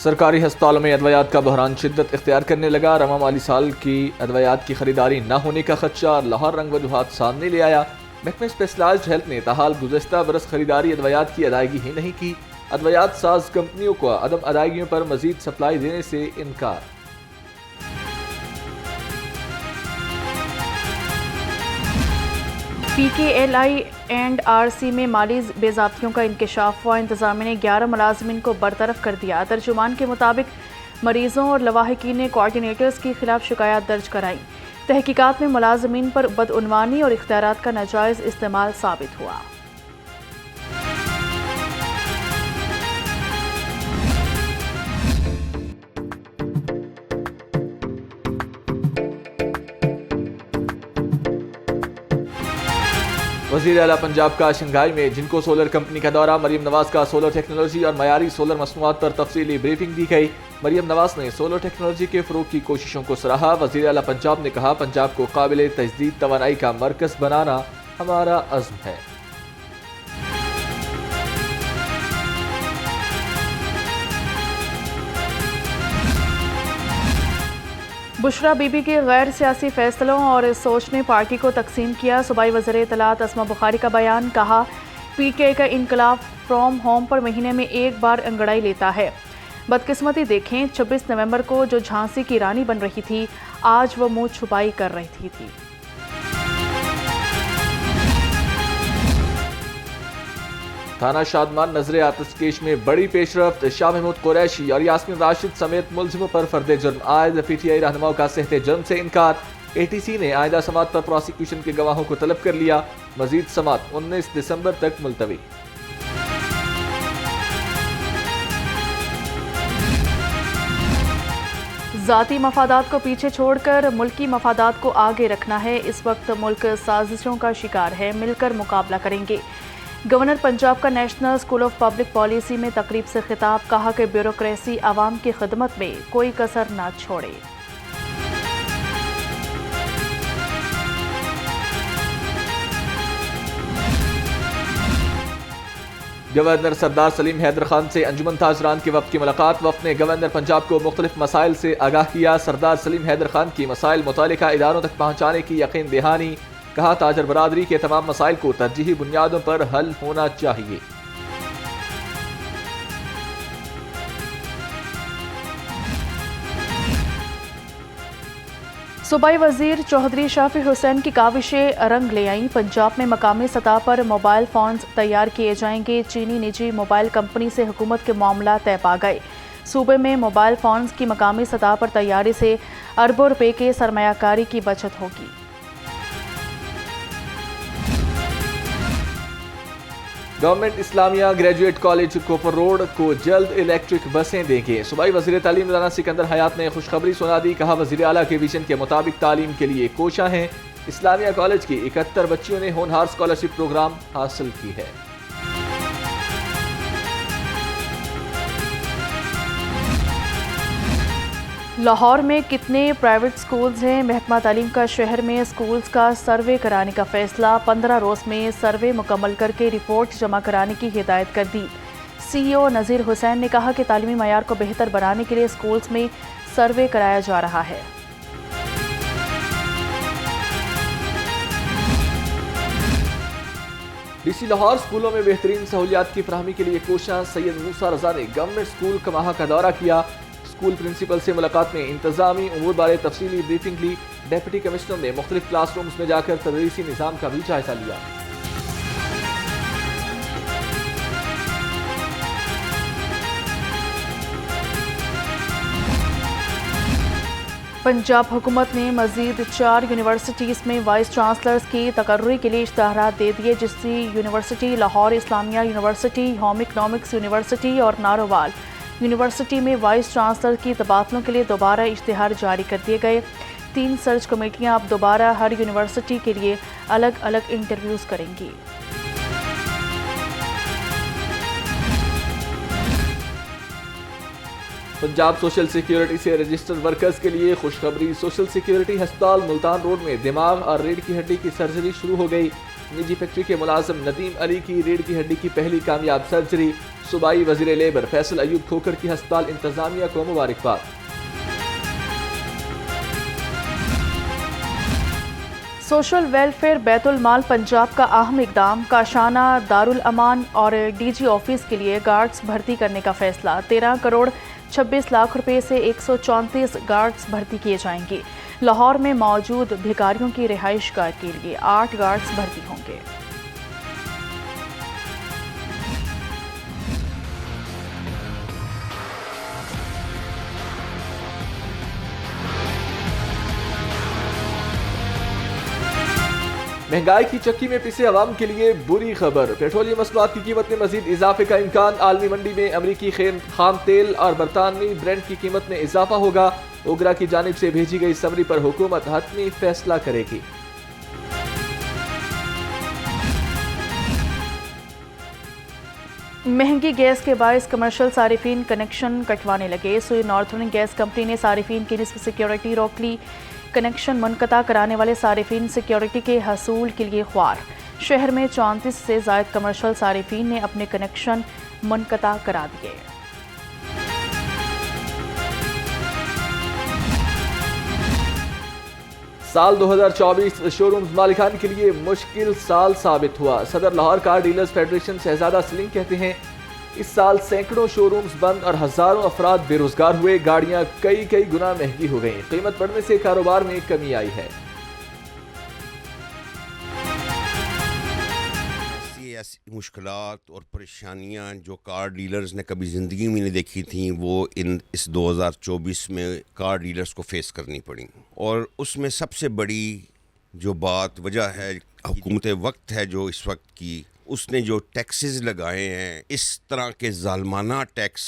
سرکاری ہسپتالوں میں ادویات کا بحران شدت اختیار کرنے لگا۔ رواں مالی سال کی ادویات کی خریداری نہ ہونے کا خدشہ لاہور رنگ وجوہات سامنے لے آیا۔ محکمہ اسپیشلائزڈ ہیلتھ نے تاحال گزشتہ برس خریداری ادویات کی ادائیگی ہی نہیں کی۔ ادویات ساز کمپنیوں کو عدم ادائیگیوں پر مزید سپلائی دینے سے انکار۔ P K L I and R C میں مالی بے ضابطگیوں کا انکشاف ہوا۔ انتظامیہ نے 11 ملازمین کو برطرف کر دیا۔ ترجمان کے مطابق مریضوں اور لواحقین نے کوآرڈینیٹرز کے خلاف شکایات درج کرائی۔ تحقیقات میں ملازمین پر بدعنوانی اور اختیارات کا ناجائز استعمال ثابت ہوا۔ وزیر اعلیٰ پنجاب کا شنگھائی میں جنکو سولر کمپنی کا دورہ۔ مریم نواز کا سولر ٹیکنالوجی اور معیاری سولر مصنوعات پر تفصیلی بریفنگ دی گئی۔ مریم نواز نے سولر ٹیکنالوجی کے فروغ کی کوششوں کو سراہا۔ وزیر اعلیٰ پنجاب نے کہا، پنجاب کو قابل تجدید توانائی کا مرکز بنانا ہمارا عزم ہے۔ بشرا بی بی کے غیر سیاسی فیصلوں اور سوچ نے پارٹی کو تقسیم کیا۔ صوبائی وزیر اطلاعات اسما بخاری کا بیان، کہا پی ٹی آئی کا انقلاب فرام ہوم پر مہینے میں ایک بار انگڑائی لیتا ہے۔ بدقسمتی دیکھیں، 26 نومبر کو جو جھانسی کی رانی بن رہی تھی، آج وہ منہ چھپائی کر رہی تھی۔ تھانہ شادمان نظر آتش کیس میں بڑی پیش رفت۔ شاہ محمود قریشی اور یاسمین راشد سمیت ملزموں پر فرد جرم عائد۔ پی ٹی آئی رہنماؤں کا صحت جرم سے انکار۔ اے ٹی سی نے آئندہ سماعت پر پروسیکیوشن کے گواہوں کو طلب کر لیا۔ مزید سماعت 19 دسمبر تک ملتوی۔ ذاتی مفادات کو پیچھے چھوڑ کر ملکی مفادات کو آگے رکھنا ہے۔ اس وقت ملک سازشوں کا شکار ہے، مل کر مقابلہ کریں گے۔ گورنر پنجاب کا national school of public policy میں تقریب سے خطاب، کہا کہ بیوروکریسی عوام کی خدمت میں کوئی کسر نہ چھوڑے۔ گورنر سردار سلیم حیدر خان سے انجمن تاجران کے وفد کی ملاقات۔ وفد نے گورنر پنجاب کو مختلف مسائل سے آگاہ کیا۔ سردار سلیم حیدر خان کی مسائل متعلقہ اداروں تک پہنچانے کی یقین دہانی، کہا تاجر برادری کے تمام مسائل کو ترجیحی بنیادوں پر حل ہونا چاہیے۔ صوبائی وزیر چودھری شافی حسین کی کاوشیں رنگ لے آئیں۔ پنجاب میں مقامی سطح پر موبائل فونز تیار کیے جائیں گے۔ چینی نجی موبائل کمپنی سے حکومت کے معاملات طے پا گئے۔ صوبے میں موبائل فونز کی مقامی سطح پر تیاری سے اربوں روپے کے سرمایہ کاری کی بچت ہوگی۔ گورنمنٹ اسلامیہ گریجویٹ کالج کوپر روڈ کو جلد الیکٹرک بسیں دیں گے۔ صوبائی وزیر تعلیم رانا سکندر حیات نے خوشخبری سنا دی، کہا وزیر اعلیٰ کے ویژن کے مطابق تعلیم کے لیے کوشاں ہیں۔ اسلامیہ کالج کی 71 بچیوں نے ہونہار اسکالرشپ پروگرام حاصل کی ہے۔ لاہور میں کتنے پرائیویٹ سکولز ہیں؟ محکمہ تعلیم کا شہر میں سکولز کا سروے کرانے کا فیصلہ۔ 15 روز میں سروے مکمل کر کے رپورٹ جمع کرانے کی ہدایت کر دی۔ سی ای او نذیر حسین نے کہا کہ تعلیمی معیار کو بہتر بنانے کے لیے سکولز میں سروے کرایا جا رہا ہے۔ ڈی سی لاہور اسکولوں میں بہترین سہولیات کی فراہمی کے لیے کوشاں۔ سید موسیٰ رضا نے گورنمنٹ اسکول کماہا کا دورہ کیا۔ اسکول پرنسپل سے ملاقات میں انتظامی امور بارے تفصیلی بریفنگ لی۔ ڈپٹی کمشنر نے مختلف کلاس رومز میں جا کر تدریسی نظام کا بھی جائزہ لیا۔ پنجاب حکومت نے مزید 4 یونیورسٹیز میں وائس چانسلرز کی تقرری کے لیے اشتہارات دے دیے۔ جسی یونیورسٹی، لاہور اسلامیہ یونیورسٹی، ہوم اکنامکس یونیورسٹی اور نارووال یونیورسٹی میں وائس چانسلر کی تبادلوں کے لیے دوبارہ اشتہار جاری کر دیے گئے۔ 3 سرچ کمیٹیاں اب دوبارہ ہر یونیورسٹی کے لیے الگ الگ انٹرویوز کریں گی۔ پنجاب سوشل سیکیورٹی سے رجسٹرڈ ورکرز کے لیے خوشخبری۔ سوشل سیکیورٹی ہسپتال ملتان روڈ میں دماغ اور ریڑھ کی ہڈی کی سرجری شروع ہو گئی۔ نجی فیکٹری کے ملازم ندیم علی کی ریڑھ کی ہڈی کی پہلی کامیاب سرجری۔ صوبائی وزیر لیبر فیصل ایوب کھوکھر کی ہسپتال انتظامیہ کو مبارکباد۔ سوشل ویلفیئر بیت المال پنجاب کا اہم اقدام، کاشانہ دارالامان اور ڈی جی آفس کے لیے گارڈز بھرتی کرنے کا فیصلہ۔ 13 کروڑ 26 لاکھ روپے سے 134 گارڈز بھرتی کیے جائیں گے۔ لاہور میں موجود بھکاریوں کی رہائش گاہ کے لیے 8 گارڈز بھرتی ہوں گے۔ مہنگائی کی چکی میں پسے عوام کے لیے بری خبر، پیٹرولیم مصنوعات کی قیمت میں مزید اضافے کا امکان۔ عالمی منڈی میں امریکی خام تیل اور برطانوی برنٹ کی قیمت میں اضافہ ہوگا۔ اوگرا کی جانب سے بھیجی گئی سمری پر حکومت حتمی فیصلہ کرے گی۔ مہنگی گیس کے باعث کمرشل صارفین کنیکشن کٹوانے لگے۔ سوئی نارتھرن گیس کمپنی نے صارفین کی نصف سیکیورٹی روک لی۔ کنیکشن منقطع کرانے والے صارفین سیکیورٹی کے حصول کے لیے خوار۔ شہر میں 34 سے زائد کمرشل صارفین نے اپنے کنیکشن منقطع کرا دیے۔ سال 2024 شو رومز مالکان کے لیے مشکل سال ثابت ہوا۔ صدر لاہور کار ڈیلرز فیڈریشن شہزادہ سلیم کہتے ہیں اس سال سینکڑوں شو رومز بند اور ہزاروں افراد بے روزگار ہوئے۔ گاڑیاں کئی گنا مہنگی ہو گئیں۔ قیمت بڑھنے سے کاروبار میں کمی آئی ہے۔ ایسی مشکلات اور پریشانیاں جو کار ڈیلرز نے کبھی زندگی میں نہیں دیکھی تھیں وہ اس 2024 میں کار ڈیلرز کو فیس کرنی پڑیں، اور اس میں سب سے بڑی جو وجہ ہے حکومت وقت ہے جو اس وقت کی، اس نے جو ٹیکسز لگائے ہیں، اس طرح کے ظالمانہ ٹیکس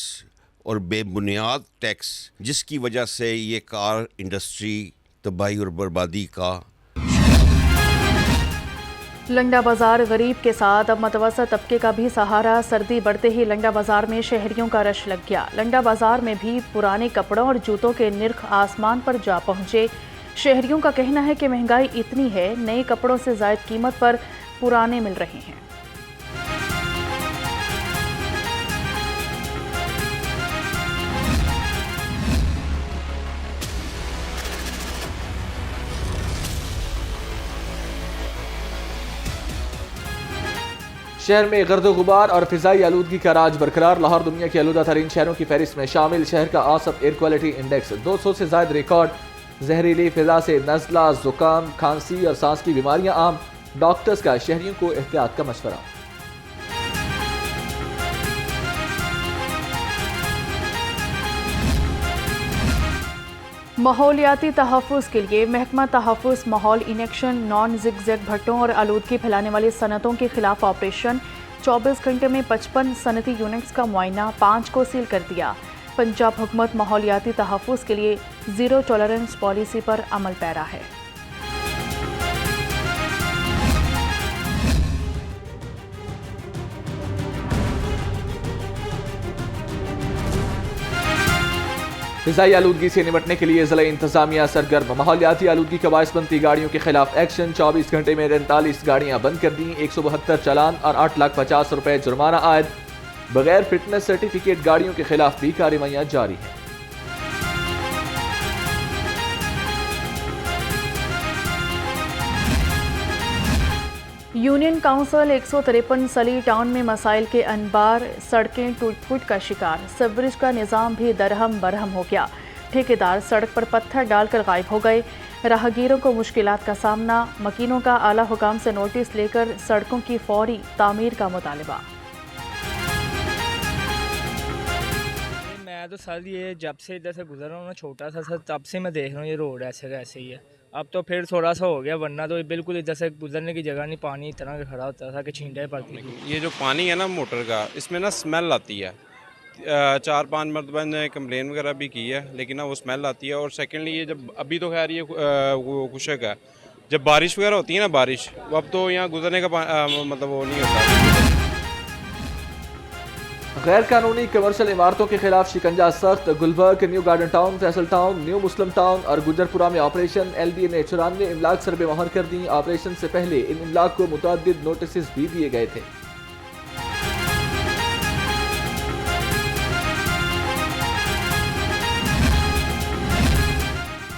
اور بے بنیاد ٹیکس، جس کی وجہ سے یہ کار انڈسٹری تباہی اور بربادی کا۔ لنگڑا بازار غریب کے ساتھ اب متوسط طبقے کا بھی سہارا۔ سردی بڑھتے ہی لنگڑا بازار میں شہریوں کا رش لگ گیا۔ لنگڑا بازار میں بھی پرانے کپڑوں اور جوتوں کے نرخ آسمان پر جا پہنچے۔ شہریوں کا کہنا ہے کہ مہنگائی اتنی ہے، نئے کپڑوں سے زائد قیمت پر پرانے مل رہے ہیں۔ شہر میں گرد و غبار اور فضائی آلودگی کا راج برقرار۔ لاہور دنیا کی آلودہ ترین شہروں کی فہرست میں شامل۔ شہر کا اوسط ایئر کوالٹی انڈیکس 200 سے زائد ریکارڈ۔ زہریلی فضا سے نزلہ، زکام، کھانسی اور سانس کی بیماریاں عام۔ ڈاکٹرز کا شہریوں کو احتیاط کا مشورہ۔ ماحولیاتی تحفظ کے لیے محکمہ تحفظ ماحول انیکشن نان زگ زگ بھٹوں اور آلودگی پھیلانے والی صنعتوں کے خلاف آپریشن۔ 24 گھنٹے میں 55 صنعتی یونٹس کا معائنہ، 5 کو سیل کر دیا۔ پنجاب حکومت ماحولیاتی تحفظ کے لیے زیرو ٹالرنس پالیسی پر عمل پیرا ہے۔ فضائی آلودگی سے نمٹنے کے لیے ضلع انتظامیہ سرگرم۔ ماحولیاتی آلودگی کا باعث بنتی گاڑیوں کے خلاف ایکشن۔ 24 گھنٹے میں 43 گاڑیاں بند کر دیں۔ 172 چالان اور 8,50,000 روپے جرمانہ عائد۔ بغیر فٹنس سرٹیفکیٹ گاڑیوں کے خلاف بھی کارروائیاں جاری ہیں۔ یونین کونسل 153 سلی ٹاؤن میں مسائل کے انبار، سڑکیں ٹوٹ پھوٹ کا شکار، سیوریج کا نظام بھی درہم برہم ہو گیا۔ ٹھیکیدار سڑک پر پتھر ڈال کر غائب ہو گئے۔ راہگیروں کو مشکلات کا سامنا، مکینوں کا اعلیٰ حکام سے نوٹس لے کر سڑکوں کی فوری تعمیر کا مطالبہ۔ میں تو سر یہ جب سے ادھر سے گزر رہا ہوں نا، چھوٹا سا سر، تب سے میں دیکھ رہا ہوں یہ روڈ ایسے کا ایسے ہی ہے۔ اب تو پھر تھوڑا سا ہو گیا، ورنہ تو بالکل ادھر سے گزرنے کی جگہ نہیں، پانی اتنا کھڑا ہوتا تھا کہ چھینٹیں پڑتی تھی۔ یہ جو پانی ہے نا موٹر کا، اس میں نا اسمیل آتی ہے۔ 4-5 مرتبہ نے کمپلین وغیرہ بھی کی ہے، لیکن نا وہ اسمیل آتی ہے۔ اور سیکنڈلی یہ جب ابھی تو خیر یہ وہ خشک ہے، جب بارش وغیرہ ہوتی ہے نا، بارش، اب تو یہاں گزرنے کا مطلب وہ نہیں ہوتا۔ غیر قانونی کمرشل عمارتوں کے خلاف شکنجہ سخت۔ Gulberg, New Garden Town, Faisal Town, New Muslim Town اور گجرپورہ میں آپریشن۔ LDA نے 94 املاک سر بے مہر کر دیں۔ آپریشن سے پہلے ان املاک کو متعدد نوٹسز بھی دیے گئے تھے۔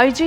IG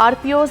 RPOs,